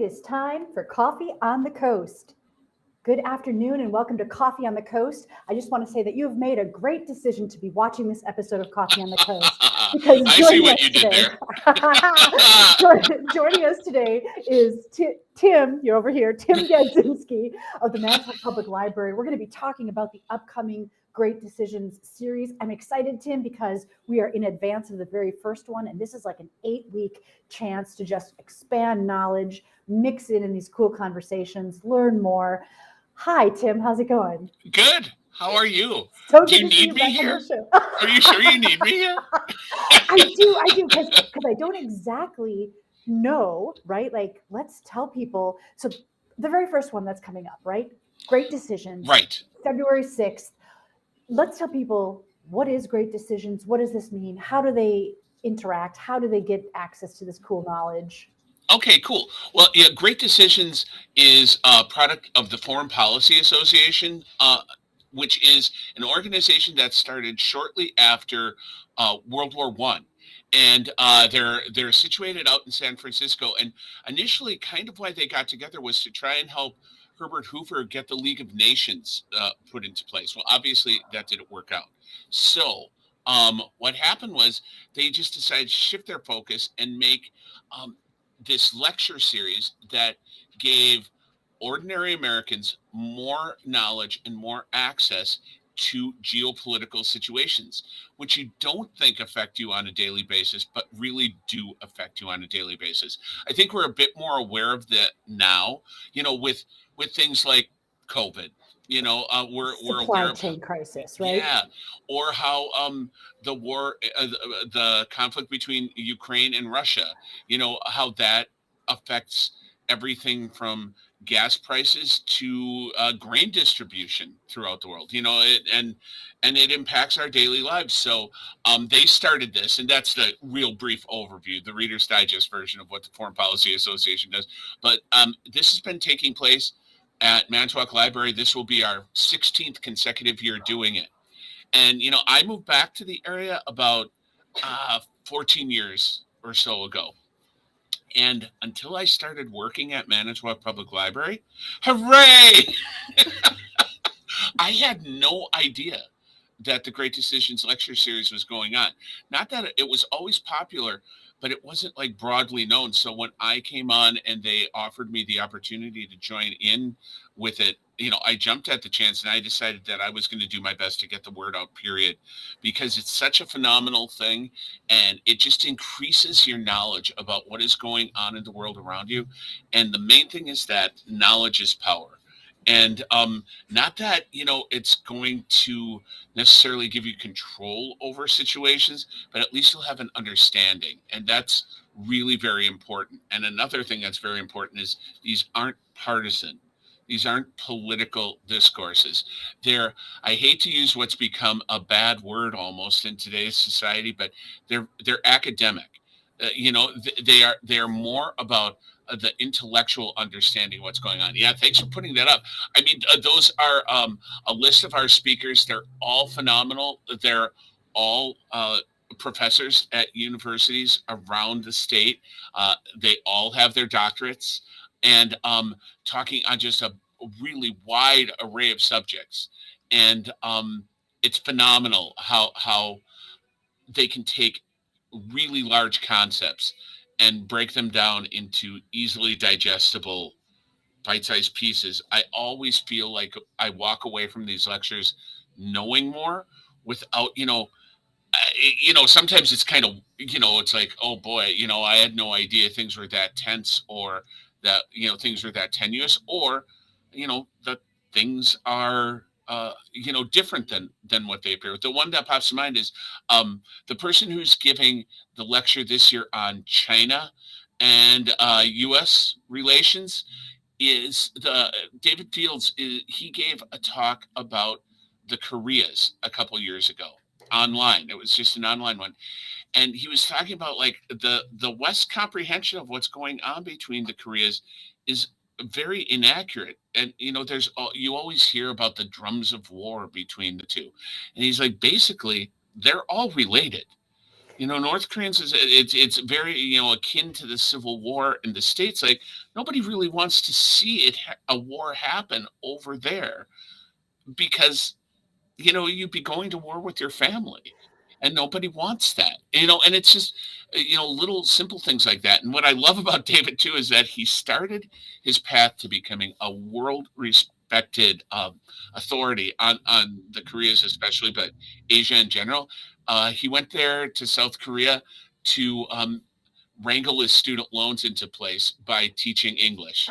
is time for Coffee on the Coast. Good afternoon and welcome to Coffee on the Coast. I just want to say that you have made a great decision to be watching this episode of Coffee on the Coast because I see joining what us you did today, there. joining us today is Tim. You're over here, Tim Gadzinski of the Manitowoc Public Library. We're going to be talking about the upcoming Great Decisions series. I'm excited, Tim, because we are in advance of the very first one, and this is like an 8-week chance to just expand knowledge, mix it in these cool conversations, learn more. Hi, Tim. How's it going? Good. How are you? So Do good you to see need you me back on the here? show. Are you sure you need me here? I do, because I don't exactly know, right? Like, let's tell people. So, the very first one that's coming up, right? Great Decisions, Right. February 6th. Let's tell people what is Great Decisions? What does this mean? How do they interact? How do they get access to this cool knowledge? Okay, cool. Well, yeah, Great Decisions is a product of the Foreign Policy Association, which is an organization that started shortly after World War One. And they're situated out in San Francisco. And initially, kind of why they got together was to try and help Herbert Hoover get the League of Nations put into place. Well, obviously, that didn't work out. So what happened was they just decided to shift their focus and make um, this lecture series that gave ordinary Americans more knowledge and more access to geopolitical situations, which you don't think affect you on a daily basis, but really do affect you on a daily basis. I think we're a bit more aware of that now, with things like COVID. We're Supply aware of, chain crisis, right? yeah, or how the war, the conflict between Ukraine and Russia, how that affects everything from gas prices to grain distribution throughout the world. And it impacts our daily lives. So they started this, and that's the real brief overview, the Reader's Digest version of what the Foreign Policy Association does. But this has been taking place at Manitowoc Library. This will be our 16th consecutive year doing it. And, I moved back to the area about 14 years or so ago. And until I started working at Manitowoc Public Library, hooray! I had no idea that the Great Decisions lecture series was going on. Not that it was always popular, but it wasn't like broadly known. So when I came on and they offered me the opportunity to join in with it, I jumped at the chance and I decided that I was going to do my best to get the word out, period, because it's such a phenomenal thing and it just increases your knowledge about what is going on in the world around you. And the main thing is that knowledge is power. And not that, it's going to necessarily give you control over situations, but at least you'll have an understanding. And that's really very important. And another thing that's very important is these aren't partisan. These aren't political discourses. I hate to use what's become a bad word almost in today's society, but they're academic. They are more about the intellectual understanding of what's going on. Yeah, thanks for putting that up. I mean, those are a list of our speakers. They're all phenomenal. They're all professors at universities around the state. They all have their doctorates and talking on just a really wide array of subjects. And it's phenomenal how they can take really large concepts and break them down into easily digestible bite-sized pieces. I always feel like I walk away from these lectures knowing more without, sometimes it's kind of, it's like, oh boy, I had no idea things were that tense or that, things were that tenuous or, that things are, different than what they appear. The one that pops to mind is the person who's giving the lecture this year on China and U.S. relations is David Fields. He gave a talk about the Koreas a couple years ago online. It was just an online one. And he was talking about like the West comprehension of what's going on between the Koreas is very inaccurate. And you always hear about the drums of war between the two. And he's like, basically, they're all related. North Koreans it's very akin to the Civil War in the States. Like nobody really wants to see a war happen over there because you'd be going to war with your family. And nobody wants that, and it's just, little simple things like that. And what I love about David too is that he started his path to becoming a world respected authority on the Koreas, especially, but Asia in general. He went there to South Korea to wrangle his student loans into place by teaching English,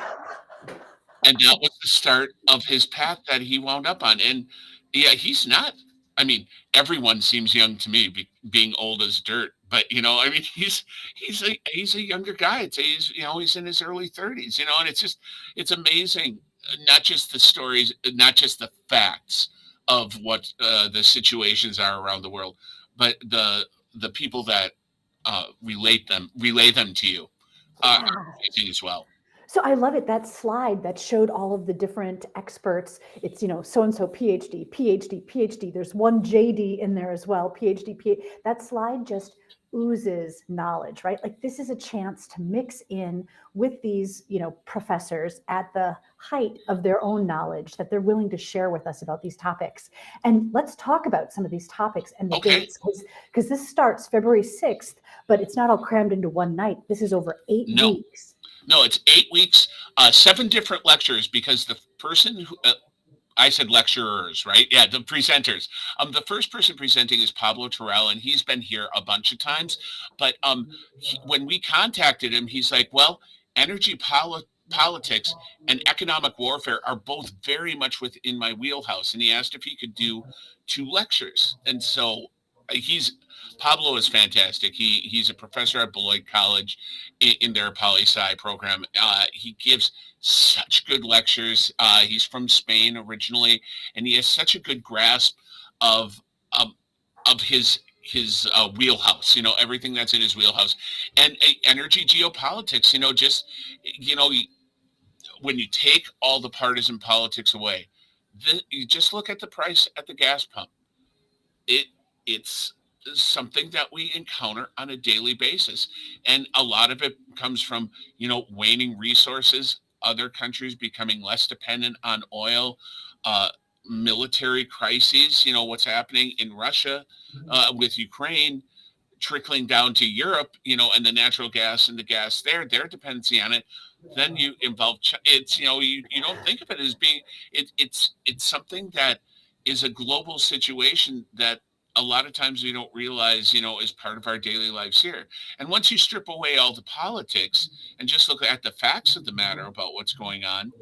and that was the start of his path that he wound up on. And yeah, he's not. I mean, everyone seems young to me, being old as dirt. But I mean, he's a younger guy. I'd say he's in his early 30s. And it's amazing. Not just the stories, not just the facts of what the situations are around the world, but the people that relay them to you are Yeah. amazing as well. So I love it. That slide that showed all of the different experts. It's, so and so PhD, PhD, PhD. There's one JD in there as well, PhD, PhD. That slide just oozes knowledge, right? Like this is a chance to mix in with these, professors at the height of their own knowledge that they're willing to share with us about these topics. And let's talk about some of these topics and the Okay. dates, because this starts February 6th, but it's not all crammed into one night. This is over 8 No. weeks. No, it's 8 weeks, 7 different lectures because the person who I said lecturers, right? Yeah, the presenters. The first person presenting is Pablo Terrell, and he's been here a bunch of times. But when we contacted him, he's like, "Well, energy politics and economic warfare are both very much within my wheelhouse," and he asked if he could do 2 lectures. And so he's Pablo is fantastic. He's a professor at Beloit College in their poli sci program. He gives such good lectures. He's from Spain originally, and he has such a good grasp of um, of his wheelhouse. Everything that's in his wheelhouse, and energy geopolitics. Just you know when you take all the partisan politics away, you just look at the price at the gas pump. It's something that we encounter on a daily basis, and a lot of it comes from waning resources, other countries becoming less dependent on oil, uh, military crises, what's happening in Russia, with Ukraine, trickling down to Europe, and the natural gas and the gas there, their dependency on it. Then you involve it's you don't think of it as being it's something that is a global situation that a lot of times we don't realize is part of our daily lives here. And once you strip away all the politics and just look at the facts of the matter about what's going on,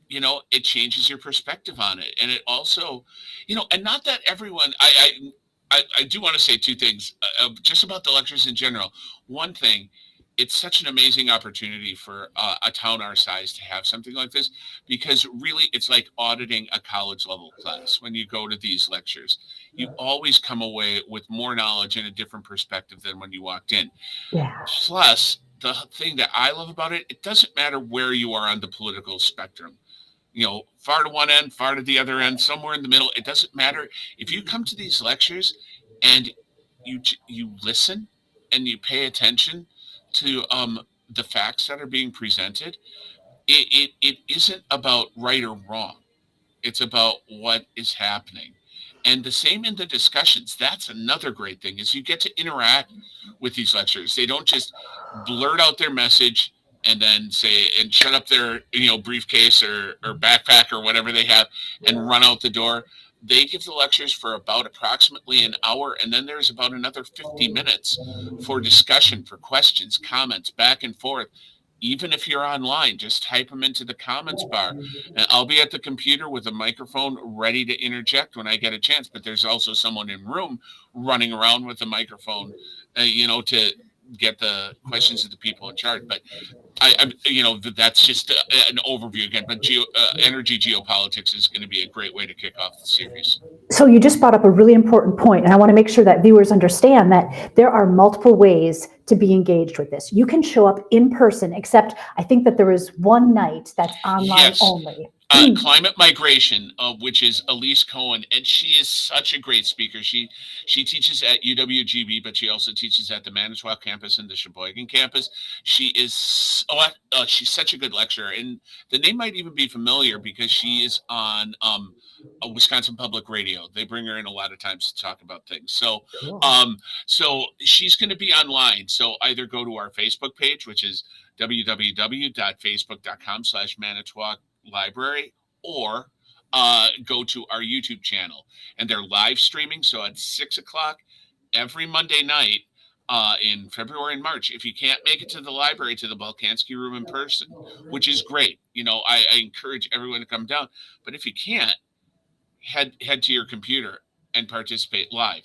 it changes your perspective on it. And it also, and not that everyone, I do want to say 2 things just about the lectures in general. One thing, it's such an amazing opportunity for a town our size to have something like this, because really it's like auditing a college level class. When you go to these lectures, you always come away with more knowledge and a different perspective than when you walked in. Yeah. Plus, the thing that I love about it, it doesn't matter where you are on the political spectrum, far to one end, far to the other end, somewhere in the middle. It doesn't matter. If you come to these lectures and you listen and you pay attention to the facts that are being presented, it isn't about right or wrong. It's about what is happening. And the same in the discussions. That's another great thing, is you get to interact with these lecturers. They don't just blurt out their message and then say and shut up their briefcase or backpack or whatever they have and run out the door. They give the lectures for about approximately an hour, and then there's about another 50 minutes for discussion, for questions, comments, back and forth. Even if you're online, just type them into the comments bar. And I'll be at the computer with a microphone ready to interject when I get a chance. But there's also someone in room running around with a microphone, to get the questions of the people in charge. But that's just an overview again. But energy geopolitics is going to be a great way to kick off the series. So you just brought up a really important point, and I want to make sure that viewers understand that there are multiple ways to be engaged with this. You can show up in person, except I think that there is one night that's online Yes. only. Climate Migration, which is Elise Cohen, and she is such a great speaker. She teaches at UWGB, but she also teaches at the Manitowoc campus and the Sheboygan campus. She is she's such a good lecturer, and the name might even be familiar because she is on Wisconsin Public Radio. They bring her in a lot of times to talk about things. Cool. So she's going to be online. So either go to our Facebook page, which is www.facebook.com/Manitowoc Library, or go to our YouTube channel, and they're live streaming. So at 6 o'clock every Monday night in February and March. If you can't make it to the library, to the Balkansky room in person, which is great, I encourage everyone to come down. But if you can't, head to your computer and participate live.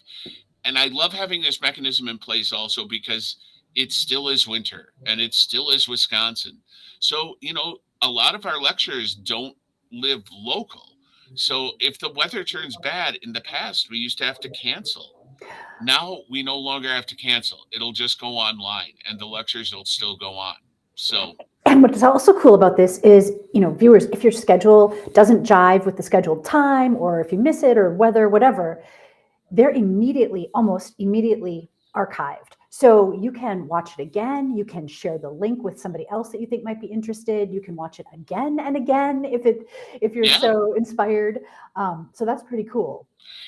And I love having this mechanism in place also because it still is winter and it still is Wisconsin. So, a lot of our lecturers don't live local. So if the weather turns bad, in the past, we used to have to cancel. Now we no longer have to cancel. It'll just go online and the lectures will still go on. So, and what's also cool about this is, viewers, if your schedule doesn't jive with the scheduled time, or if you miss it or weather, whatever, they're almost immediately archived. So you can watch it again. You can share the link with somebody else that you think might be interested. You can watch it again and again if you're so inspired. So that's pretty cool.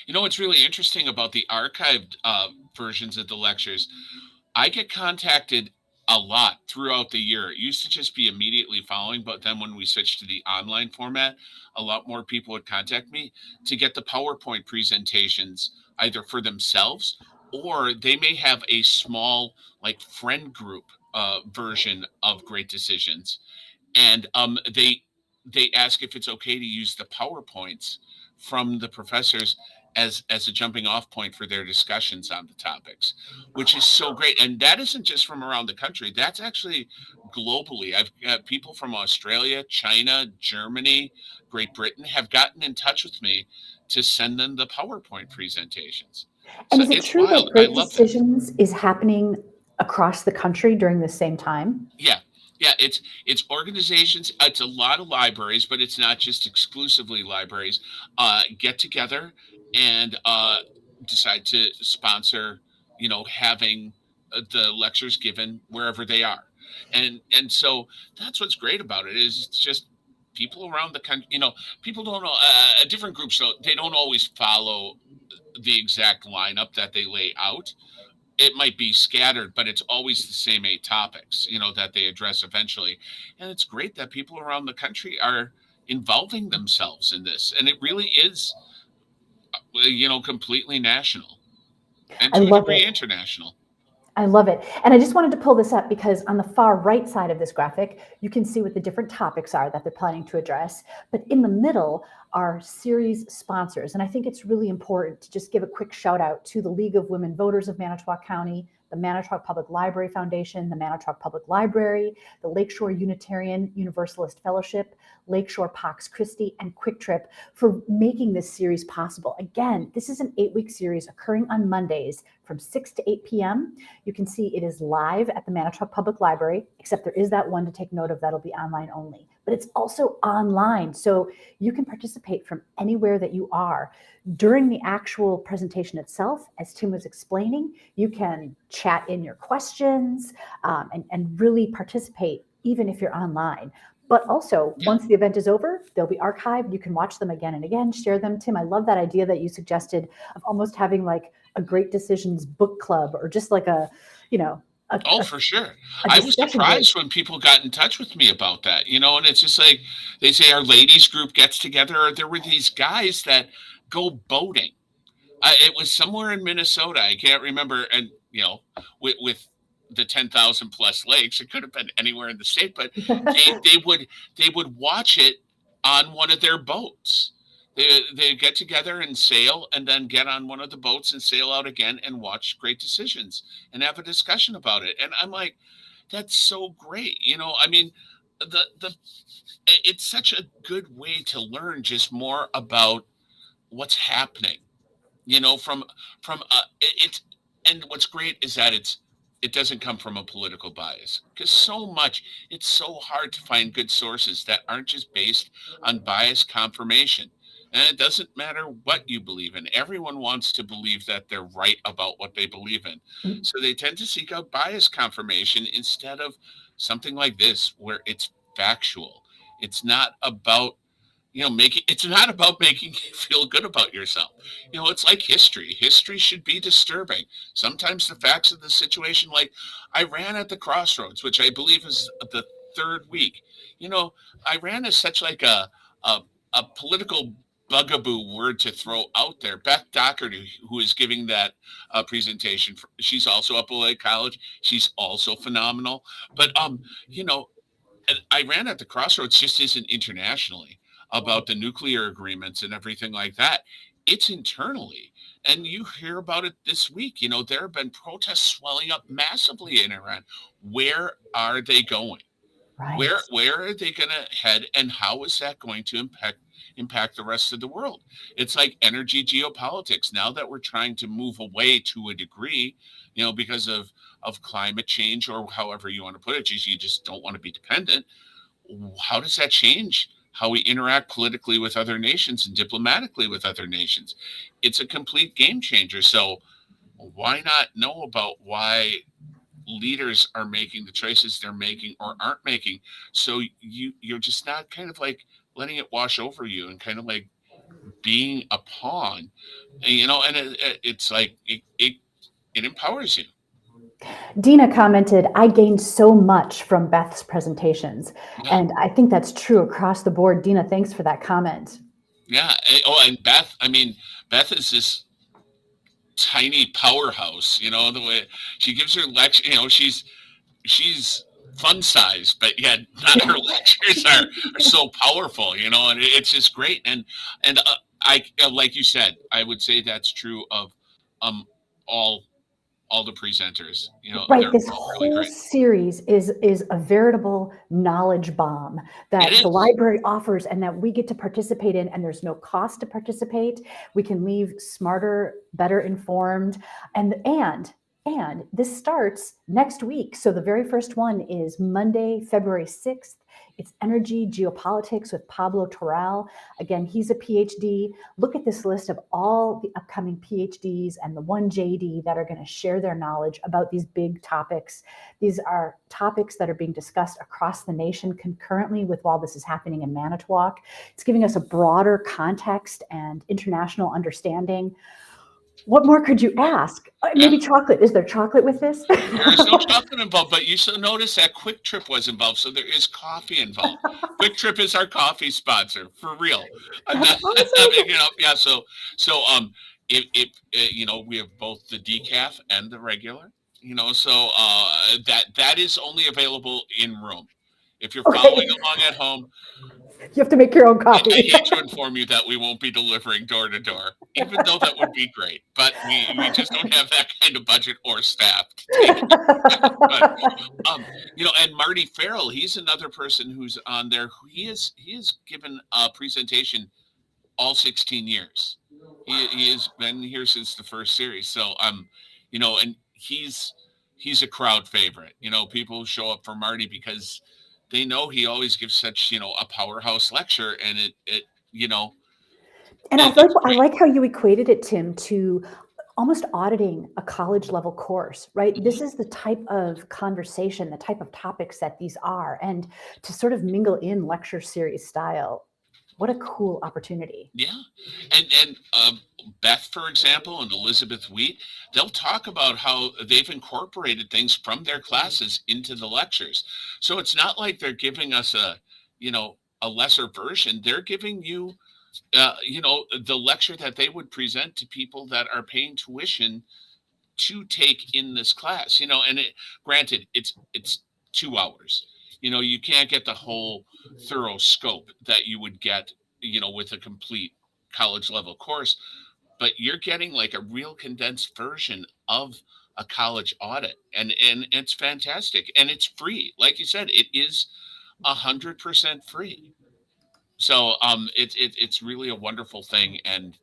What's really interesting about the archived versions of the lectures, I get contacted a lot throughout the year. It used to just be immediately following, but then when we switched to the online format, a lot more people would contact me to get the PowerPoint presentations either for themselves, or they may have a small friend group version of Great Decisions, and they ask if it's okay to use the PowerPoints from the professors as a jumping off point for their discussions on the topics, which is so great. And that isn't just from around the country. That's actually globally. I've got people from Australia, China, Germany, Great Britain have gotten in touch with me to send them the PowerPoint presentations. And So is it it's true wild. that Great Decisions is happening across the country during the same time? Yeah. Yeah, it's organizations. It's a lot of libraries, but it's not just exclusively libraries. Get together and decide to sponsor, having the lectures given wherever they are, and so that's what's great about it is it's just people around the country. People don't know. Different groups don't always follow the exact lineup that they lay out. It might be scattered, but it's always the same 8 topics, that they address eventually. And it's great that people around the country are involving themselves in this. And it really is, completely national and I to a love degree it. international. I love it. And I just wanted to pull this up because on the far right side of this graphic, you can see what the different topics are that they're planning to address. But in the middle are series sponsors. And I think it's really important to just give a quick shout out to the League of Women Voters of Manitowoc County, the Manitowoc Public Library Foundation, the Manitowoc Public Library, the Lakeshore Unitarian Universalist Fellowship, Lakeshore Pax Christi, and Quick Trip for making this series possible. Again, this is an 8-week series occurring on Mondays from 6 to 8 p.m. You can see it is live at the Manitowoc Public Library, except there is that one to take note of that'll be online only. But it's also online, so you can participate from anywhere that you are. During the actual presentation itself, as Tim was explaining, you can chat in your questions and really participate even if you're online. But also, once the event is over, they'll be archived. You can watch them again and again, share them. Tim, I love that idea that you suggested of almost having like a Great Decisions book club or just like For sure. I was surprised when people got in touch with me about that, and it's just like they say our ladies group gets together, or there were these guys that go boating. It was somewhere in Minnesota. I can't remember. And, with the 10,000 plus lakes, it could have been anywhere in the state, but they would watch it on one of their boats. They get together and sail and then get on one of the boats and sail out again and watch Great Decisions and have a discussion about it. And I'm like, that's so great. I mean, it's such a good way to learn just more about what's happening, from it's, and what's great is that it's it doesn't come from a political bias, because so much, it's so hard to find good sources that aren't just based on biased confirmation. And it doesn't matter what you believe in. Everyone wants to believe that they're right about what they believe in. So they tend to seek out biased confirmation instead of something like this, where it's factual. It's not about making it's not about making you feel good about yourself. It's like history should be disturbing. Sometimes the facts of the situation, like Iran at the crossroads, which I believe is the third week. Iran is such like a, a political bugaboo word to throw out there. Beth Doherty, who is giving that presentation, she's also up at Lake College. She's also phenomenal. But you know Iran at the crossroads just isn't internationally about the nuclear agreements and everything like that. It's internally. And you hear about it this week. There have been protests swelling up massively in Iran. Where are they going? Right. Where are they going to head, and how is that going to impact the rest of the world? It's like energy geopolitics. Now that we're trying to move away to a degree, because of climate change, or however you want to put it, you just don't want to be dependent. How does that change how we interact politically with other nations and diplomatically with other nations? It's a complete game changer. So why not know about why leaders are making the choices they're making or aren't making? So you're just not kind of like letting it wash over you and kind of like being a pawn, and it's like it empowers you. Dina commented, I gained so much from Beth's presentations. Yeah. And I think that's true across the board. Dina, thanks for that comment. Yeah. Oh, and Beth, I mean, Beth is this tiny powerhouse, the way she gives her lecture. She's fun size, but yet not her lectures are so powerful, and it's just great. And I like you said, I would say that's true of um all all the presenters. Right, They're this all really whole great. series is a veritable knowledge bomb It that the is. library offers and that we get to participate in, and there's no cost to participate. We can leave smarter, better informed, and this starts next week. So the very first one is Monday, February 6th. It's Energy Geopolitics with Pablo Torral. Again, he's a PhD. Look at this list of all the upcoming PhDs and the one JD that are going to share their knowledge about these big topics. These are topics that are being discussed across the nation concurrently with while this is happening in Manitowoc. It's giving us a broader context and international understanding. What more could you ask? Yeah. Maybe chocolate. Is there chocolate with this? There is no chocolate involved, but you still notice that Quick Trip was involved, so there is coffee involved. Quick Trip is our coffee sponsor, for real. I'm That's not awesome. making it up. Yeah. So if we have both the decaf and the regular. So that is only available in room. If you're following Okay. along at home, You have to make your own I coffee. hate to inform you that we won't be delivering door to door, even though that would be great. But we just don't have that kind of budget or staff to take it. But and Marty Farrell, he's another person who's on there. He has given a presentation all 16 years. He has been here since the first series. So and he's a crowd favorite. People show up for Marty because they know he always gives such a powerhouse lecture, and it you know And it's I great. like how you equated it, Tim, to almost auditing a college level course, right? This Mhm. is the type of conversation, the type of topics that these are, and to sort of mingle in lecture series style. What a cool opportunity. Yeah, and Beth, for example, and Elizabeth Wheat, they'll talk about how they've incorporated things from their classes into the lectures. So it's not like they're giving us a lesser version. They're giving you the lecture that they would present to people that are paying tuition to take in this class. And granted, it's 2 hours. You can't get the whole thorough scope that you would get with a complete college level course, but you're getting like a real condensed version of a college audit, and it's fantastic, and it's free. Like you said, it is 100% free. So it's really a wonderful thing, and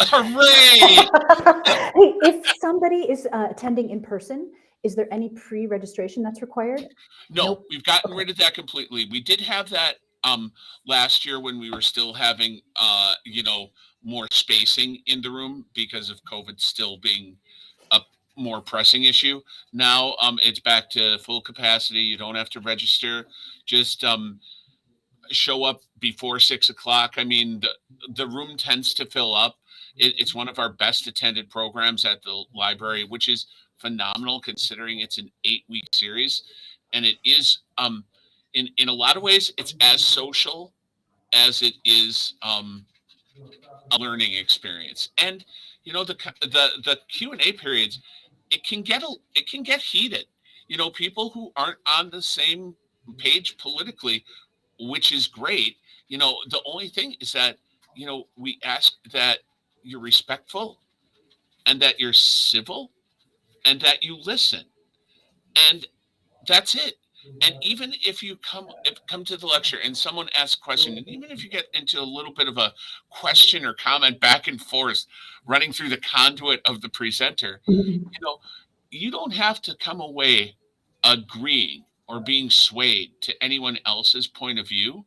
hooray. Hey, if somebody is attending in person, Is there any pre-registration that's required? No, Nope. we've gotten Okay. rid of that completely. We did have that last year when we were still having more spacing in the room because of COVID still being a more pressing issue. Now it's back to full capacity. You don't have to register. Just show up before 6 o'clock. I mean, the room tends to fill up. It's one of our best attended programs at the library, which is phenomenal considering it's an 8-week series. And it is, in a lot of ways, it's as social as it is a learning experience. And the Q&A periods, it can get heated. People who aren't on the same page politically, which is great. The only thing is that, we ask that you're respectful and that you're civil and that you listen. And that's it. And even if you come to the lecture and someone asks a question, and even if you get into a little bit of a question or comment back and forth running through the conduit of the presenter, Mhm. you know, you don't have to come away agreeing or being swayed to anyone else's point of view,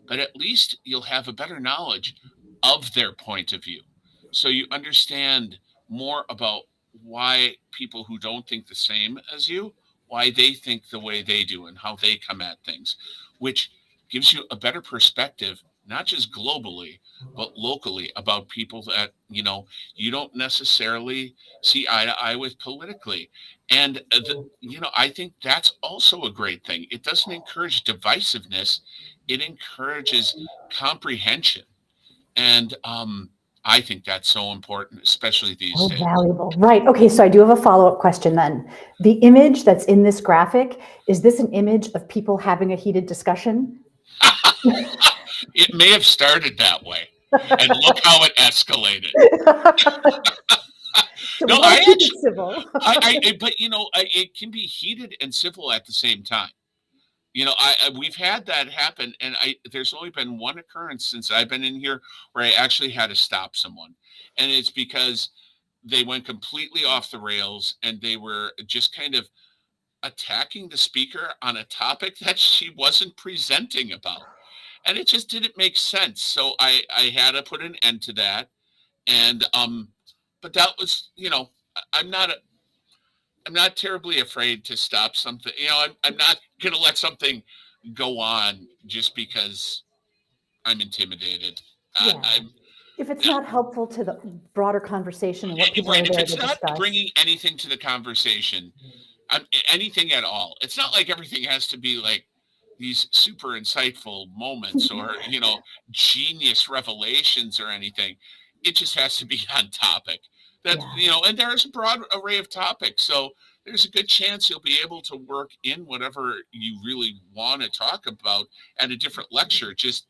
but at least you'll have a better knowledge of their point of view. So you understand more about why people who don't think the same as you, why they think the way they do and how they come at things, which gives you a better perspective, not just globally, but locally about people that, you don't necessarily see eye to eye with politically. And, I think that's also a great thing. It doesn't encourage divisiveness, it encourages comprehension. And I think that's so important, especially these So days. valuable. Right. Okay. So I do have a follow-up question then. The image that's in this graphic, is this an image of people having a heated discussion? It may have started that way, and look how it escalated. So we No, want to keep it civil. but it can be heated and civil at the same time. We've had that happen, and there's only been one occurrence since I've been in here where I actually had to stop someone, and it's because they went completely off the rails and they were just kind of attacking the speaker on a topic that she wasn't presenting about, and it just didn't make sense. So I had to put an end to that, and but that was, I'm not I'm not terribly afraid to stop something. I'm not going to let something go on just because I'm intimidated. Yeah. I'm If it's not helpful to the broader conversation and what people right. are If there it's to not discuss. bringing anything to the conversation, anything at all, it's not like everything has to be like these super insightful moments or genius revelations or anything. It just has to be on topic. That Yeah. and there's a broad array of topics, so there's a good chance you'll be able to work in whatever you really want to talk about at a different lecture. Just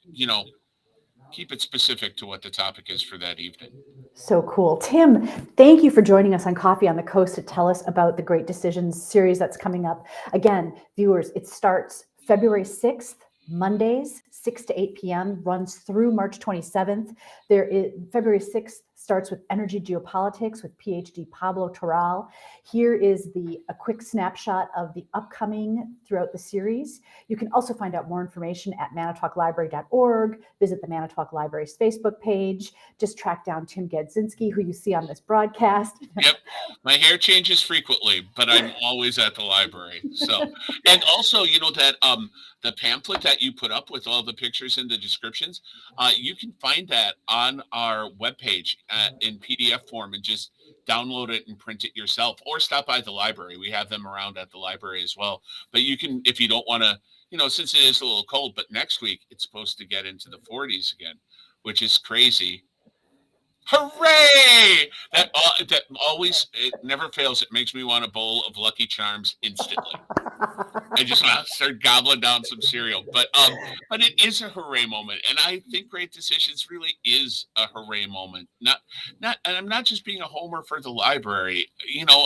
keep it specific to what the topic is for that evening. So cool. Tim, thank you for joining us on Coffee on the Coast to tell us about the Great Decisions series that's coming up. Again, viewers, it starts February 6th, Mondays, 6 to 8 p.m., runs through March 27th. February 6th starts with Energy Geopolitics with PhD Pablo Toral. Here is a quick snapshot of the upcoming throughout the series. You can also find out more information at manitowoclibrary.org, visit the Manitowoc Library's Facebook page, just track down Tim Gadzinski, who you see on this broadcast. Yep. My hair changes frequently, but I'm always at the library. So, and also, that the pamphlet that you put up with all the pictures and the descriptions, you can find that on our webpage in PDF form and just download it and print it yourself, or stop by the library. We have them around at the library as well. But you can, if you don't want to, since it is a little cold, but next week it's supposed to get into the 40s again, which is crazy. Hooray! That always, it never fails. It makes me want a bowl of Lucky Charms instantly. I just want to start gobbling down some cereal. But it is a hooray moment, and I think Great Decisions really is a hooray moment. And I'm not just being a homer for the library.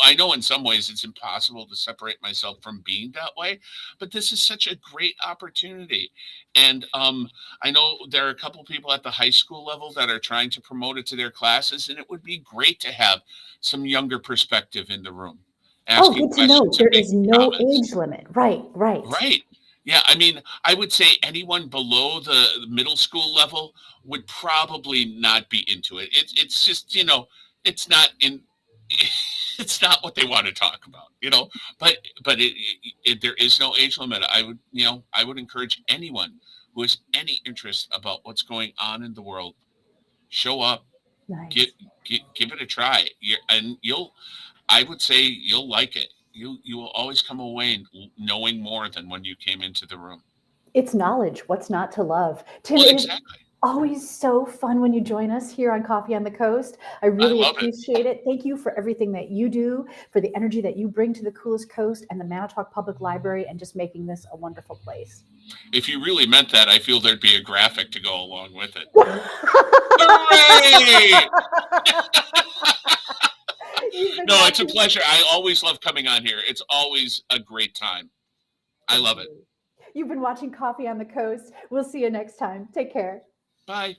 I know in some ways it's impossible to separate myself from being that way, but this is such a great opportunity. And I know there are a couple people at the high school level that are trying to promote it to their classes, and it would be great to have some younger perspective in the room. Oh, asking good to know. questions and There is making no comments. age limit. Right, right. Right. Yeah, I mean, I would say anyone below the middle school level would probably not be into it. It's just, it's not in it's not what they want to talk about. But there is no age limit. I would encourage anyone who has any interest about what's going on in the world, show up, give Nice. give it a try. I would say you'll like it. You will always come away knowing more than when you came into the room. It's knowledge. What's not to love? Tim, Well, it is exactly. always so fun when you join us here on Coffee on the Coast. I I really love it. appreciate it. Thank you for everything that you do, for the energy that you bring to the coolest coast and the Manitowoc Public Library, and just making this a wonderful place. If you really meant that, I feel there'd be a graphic to go along with it. Hooray! You've been No, it's a watching. pleasure. I always love coming on here. It's always a great time. I Thank love it. you. You've been watching Coffee on the Coast. We'll see you next time. Take care. Bye.